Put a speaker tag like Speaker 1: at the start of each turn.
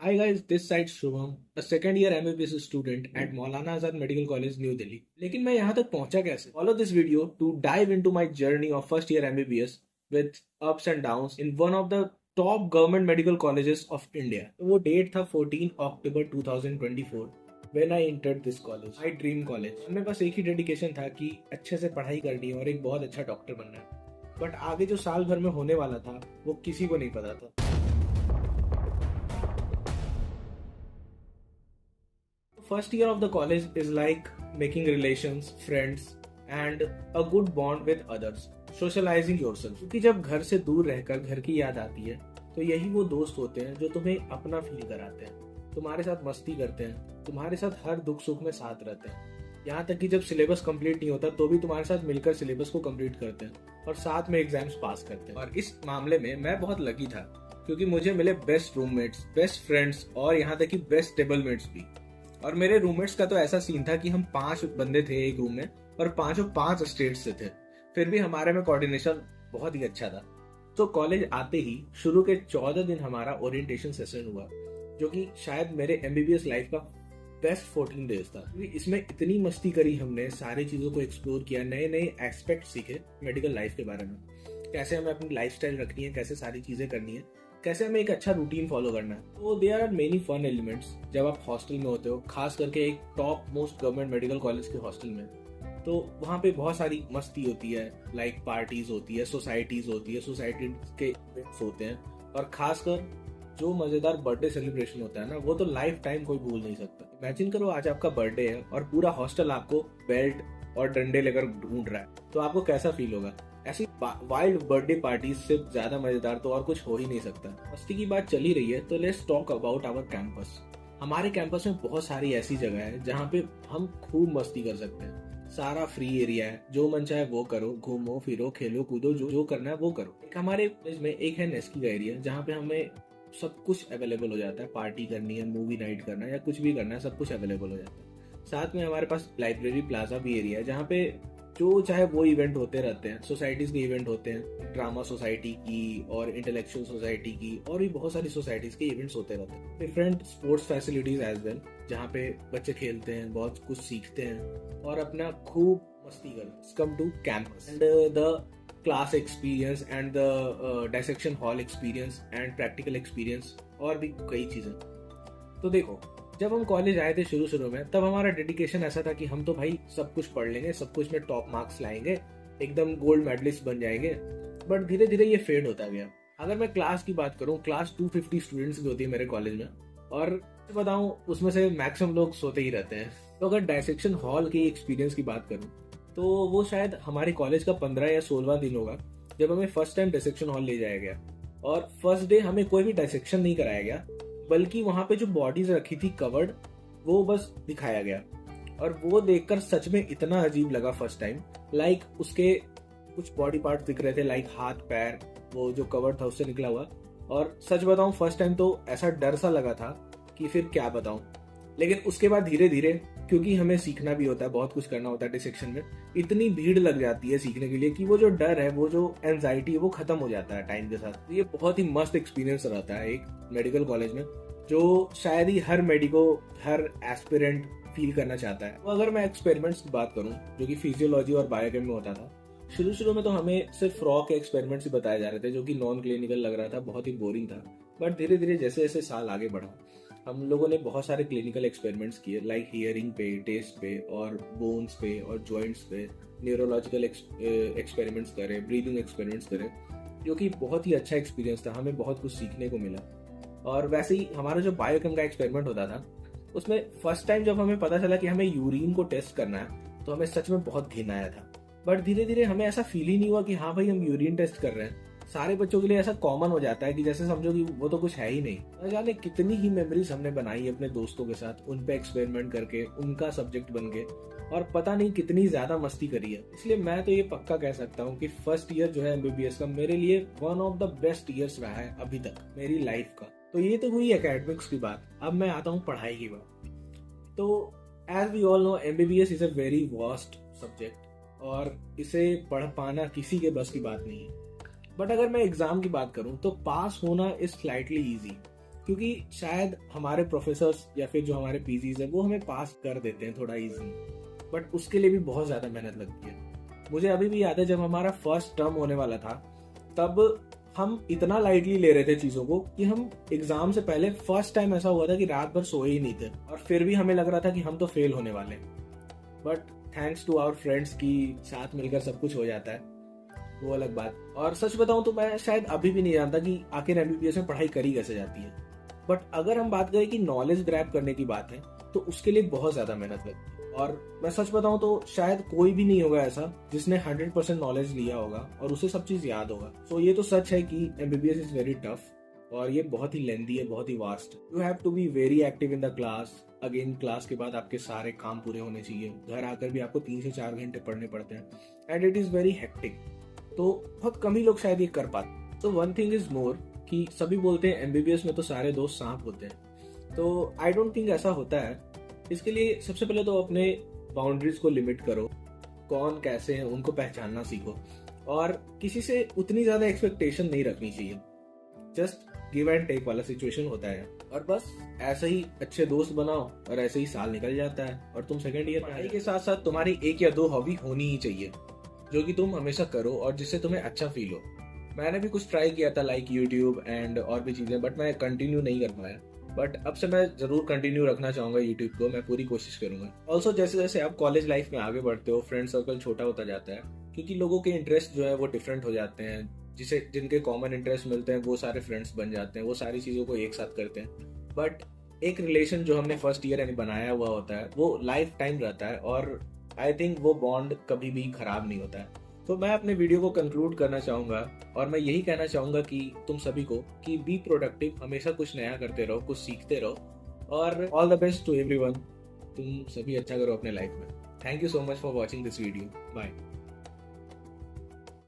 Speaker 1: Hi guys, this side Shubham, a second year MBBS student at Maulana Azad Medical College, New Delhi. लेकिन मैं यहाँ तक पहुँचा कैसे? Follow this video to dive into my journey of first year MBBS with ups and downs in one of the top government medical colleges of India. तो वो date था 14 अक्टूबर 2024 when I entered this college, my dream college. मेरे पास एक ही dedication था कि अच्छे से पढ़ाई करनी है और एक बहुत अच्छा डॉक्टर बनना है. बट आगे जो साल भर में होने वाला था वो किसी को नहीं पता था. First year of the college is like making relations, friends and a good bond with others, socializing yourself. क्योंकि जब घर से दूर रहकर घर की याद आती है तो यही वो दोस्त होते हैं जो तुम्हें अपना फील कराते हैं, तुम्हारे साथ मस्ती करते हैं, तुम्हारे साथ हर दुख सुख में साथ रहते हैं. यहाँ तक कि जब सिलेबस कंप्लीट नहीं होता तो भी तुम्हारे साथ मिलकर सिलेबस को कंप्लीट करते हैं और साथ में एग्जाम्स पास करते हैं. और इस मामले में मैं बहुत लकी था क्योंकि मुझे मिले बेस्ट रूममेट्स, बेस्ट फ्रेंड्स और यहाँ तक कि बेस्ट टेबल मेट्स भी. और मेरे रूममेट्स का तो ऐसा सीन था कि हम 5 बंदे थे एक रूम में और पांचों 5 स्टेट से थे. फिर भी हमारे में कोऑर्डिनेशन बहुत ही अच्छा था. तो कॉलेज आते ही शुरू के 14 दिन हमारा ओरिएंटेशन सेशन हुआ जो कि शायद मेरे एमबीबीएस लाइफ का बेस्ट 14 डेज था. इसमें इतनी मस्ती करी हमने, सारी चीजों को एक्सप्लोर किया, नए नए एस्पेक्ट सीखे मेडिकल लाइफ के बारे में, कैसे हमें अपनी लाइफस्टाइल रखनी है, कैसे सारी चीजें करनी है, कैसे हमें एक अच्छा रूटीन फॉलो करना है. तो there are many fun elements जब आप हॉस्टल में होते हो, खास करके एक top most government medical college के हॉस्टल में. तो वहाँ पे बहुत सारी मस्ती होती है, लाइक पार्टीज होती है, सोसाइटीज होती है, सोसाइटी के इवेंट्स होते हैं और खासकर जो मजेदार बर्थडे सेलिब्रेशन होता है ना, वो तो लाइफ टाइम कोई भूल नहीं सकता. इमेजिन करो आज आपका बर्थडे है और पूरा हॉस्टल आपको बेल्ट और डंडे लेकर ढूंढ रहा है, तो आपको कैसा फील होगा. ऐसी वाइल्ड बर्थडे पार्टी से ज्यादा मजेदार तो और कुछ हो ही नहीं सकता. मस्ती की बात चली रही है तो let's talk about our campus. हमारे कैंपस में बहुत सारी ऐसी जगह है जहाँ पे हम खूब मस्ती कर सकते हैं. सारा फ्री एरिया है, जो मन चाहे वो करो, घूमो फिरो खेलो कूदो, जो जो करना है वो करो. हमारे कॉलेज में एक है नेस्की का एरिया जहाँ पे हमें सब कुछ अवेलेबल हो जाता है. पार्टी करनी है, मूवी नाइट करना है या कुछ भी करना है, सब कुछ अवेलेबल हो जाता है. साथ में हमारे पास लाइब्रेरी प्लाजा भी एरिया है जहाँ पे जो चाहे वो इवेंट होते रहते हैं. सोसाइटीज के इवेंट होते हैं, ड्रामा सोसाइटी की और इंटेलेक्चुअल सोसाइटी की और भी बहुत सारी सोसाइटीज के इवेंट्स होते रहते हैं. Different sports facilities as well जहाँ पे बच्चे खेलते हैं, बहुत कुछ सीखते हैं और अपना खूब मस्ती करते हैं. Come to campus and the class experience and the dissection hall experience and practical experience और भी कई चीजें. तो देखो, जब हम कॉलेज आए थे शुरू में तब हमारा डेडिकेशन ऐसा था कि हम तो भाई सब कुछ पढ़ लेंगे, सब कुछ में टॉप मार्क्स लाएंगे, एकदम गोल्ड मेडलिस्ट बन जाएंगे. बट धीरे धीरे ये फेड होता गया. अगर मैं क्लास की बात करूं, क्लास 250 स्टूडेंट्स की होती है मेरे कॉलेज में और बताऊं उसमें से मैक्सिमम लोग सोते ही रहते हैं. तो अगर डायसेक्शन हॉल के एक्सपीरियंस की बात करूं तो वो शायद हमारे कॉलेज का 15 या 16वां दिन होगा जब हमें फर्स्ट टाइम डायसेक्शन हॉल ले जाया गया. और फर्स्ट डे हमें कोई भी डायसेक्शन नहीं कराया गया, बल्कि वहां पे जो बॉडीज रखी थी कवर्ड, वो बस दिखाया गया. और वो देखकर सच में इतना अजीब लगा फर्स्ट टाइम. लाइक उसके कुछ बॉडी पार्ट दिख रहे थे, लाइक हाथ पैर, वो जो कवर था उससे निकला हुआ. और सच बताऊं फर्स्ट टाइम तो ऐसा डर सा लगा था कि फिर क्या बताऊं. लेकिन उसके बाद धीरे धीरे, क्योंकि हमें सीखना भी होता है, बहुत कुछ करना होता है डिसेक्शन में, इतनी भीड़ लग जाती है सीखने के लिए कि वो जो डर है, वो जो एंजाइटी है, वो खत्म हो जाता है टाइम के साथ. ये बहुत ही मस्त एक्सपीरियंस रहता है एक मेडिकल कॉलेज में, जो शायद ही हर एस्पिरेंट फील करना चाहता है. तो अगर मैं एक्सपेरिमेंट्स की बात करूं जो कि फिजियोलॉजी और बायोकेम में होता था, शुरू में तो हमें सिर्फ रॉ के एक्सपेरिमेंट्स ही बताए जा रहे थे जो कि नॉन क्लिनिकल लग रहा था, बहुत ही बोरिंग था. बट धीरे धीरे जैसे जैसे साल आगे बढ़ा, हम लोगों ने बहुत सारे क्लिनिकल एक्सपेरिमेंट्स किए, लाइक हियरिंग पे, टेस्ट पे और बोन्स पे और जॉइंट्स पे. न्यूरोलॉजिकल एक्सपेरिमेंट्स करे, ब्रीदिंग एक्सपेरिमेंट्स करे, जो कि बहुत ही अच्छा एक्सपीरियंस था. हमें बहुत कुछ सीखने को मिला. और वैसे ही हमारा जो बायोकेम का एक्सपेरिमेंट होता था, उसमें फर्स्ट टाइम जब हमें पता चला कि हमें यूरिन को टेस्ट करना है तो हमें सच में बहुत घिन आया था. बट धीरे धीरे हमें ऐसा फील ही नहीं हुआ कि हाँ भाई हम यूरिन टेस्ट कर रहे हैं. सारे बच्चों के लिए ऐसा कॉमन हो जाता है कि जैसे समझो कि वो तो कुछ है ही नहीं. न जाने कितनी ही मेमोरीज हमने बनाई अपने दोस्तों के साथ, उन पे एक्सपेरिमेंट करके, उनका सब्जेक्ट बन के, और पता नहीं कितनी ज्यादा मस्ती करी है. इसलिए मैं तो ये पक्का कह सकता हूँ कि फर्स्ट ईयर जो है एमबीबीएस का मेरे लिए one of the best years रहा है अभी तक मेरी लाइफ का. तो ये तो हुई एकेडमिक्स की बात. अब मैं आता हूँ पढ़ाई की बात. तो as we all know, MBBS is a very vast subject और इसे पढ़ पाना किसी के बस की बात नहीं है. बट अगर मैं एग्जाम की बात करूं तो पास होना इज स्लाइटली इजी. क्योंकि शायद हमारे प्रोफेसर्स या फिर जो हमारे पीजीज है वो हमें पास कर देते हैं थोड़ा इजी, बट उसके लिए भी बहुत ज़्यादा मेहनत लगती है। मुझे अभी भी याद है जब हमारा फर्स्ट टर्म होने वाला था, तब हम इतना लाइटली ले रहे थे चीज़ों को कि हम एग्जाम से पहले फर्स्ट टाइम ऐसा हुआ था कि रात भर सोए ही नहीं थे, और फिर भी हमें लग रहा था कि हम तो फेल होने वाले हैं। But thanks to our friends की साथ मिलकर सब कुछ हो जाता है, वो अलग बात। और सच बताऊं तो मैं शायद अभी भी नहीं जानता कि आखिर एमबीबीएस में पढ़ाई करी कैसे जाती है। बट अगर हम बात करें कि नॉलेज ग्रैब करने की बात है, तो उसके लिए बहुत ज़्यादा मेहनत लगती है। और मैं सच बताऊं तो शायद कोई भी नहीं होगा ऐसा जिसने 100% नॉलेज लिया होगा और उसे सब चीज़ याद होगा। सो ये तो सच है कि एमबीबीएस इज़ वेरी टफ, और ये बहुत ही लेंदी है, बहुत ही vast. You have to be very active in the class. Again class के बाद आपके सारे काम पूरे होने चाहिए, घर आकर भी आपको 3 से 4 घंटे पढ़ने पड़ते हैं, and it is very hectic. तो बहुत कम ही लोग शायद ये कर पाते। तो वन थिंग इज मोर कि सभी बोलते हैं एमबीबीएस में तो सारे दोस्त सांप होते हैं, तो आई डोंट थिंक ऐसा होता है। इसके लिए सबसे पहले तो अपने बाउंड्रीज को लिमिट करो, कौन कैसे हैं उनको पहचानना सीखो, और किसी से उतनी ज्यादा एक्सपेक्टेशन नहीं रखनी चाहिए। जस्ट गिव एंड टेक वाला सिचुएशन होता है, और बस ऐसे ही अच्छे दोस्त बनाओ और ऐसे ही साल निकल जाता है और तुम सेकेंड ईयर पढ़ाई के साथ साथ तुम्हारी 1 या 2 हॉबी होनी ही चाहिए जो कि तुम हमेशा करो और जिससे तुम्हें अच्छा फील हो। मैंने भी कुछ ट्राई किया था लाइक यूट्यूब एंड और भी चीज़ें, बट मैं कंटिन्यू नहीं कर पाया। बट अब से मैं ज़रूर कंटिन्यू रखना चाहूँगा यूट्यूब को, मैं पूरी कोशिश करूँगा। ऑल्सो जैसे जैसे आप कॉलेज लाइफ में आगे बढ़ते हो, फ्रेंड सर्कल छोटा होता जाता है, क्योंकि लोगों के इंटरेस्ट जो है वो डिफरेंट हो जाते हैं। जिनके कॉमन इंटरेस्ट मिलते हैं वो सारे फ्रेंड्स बन जाते हैं, वो सारी चीज़ों को एक साथ करते हैं। बट एक रिलेशन जो हमने फर्स्ट ईयर यानी बनाया हुआ होता है वो लाइफ टाइम रहता है, और आई थिंक वो बॉन्ड कभी भी खराब नहीं होता है। तो मैं अपने वीडियो को कंक्लूड करना चाहूँगा, और मैं यही कहना चाहूँगा कि तुम सभी को कि बी प्रोडक्टिव, हमेशा कुछ नया करते रहो, कुछ सीखते रहो, और all the best to everyone. तुम सभी अच्छा करो अपने लाइफ में। Thank you so much for watching this video. Bye.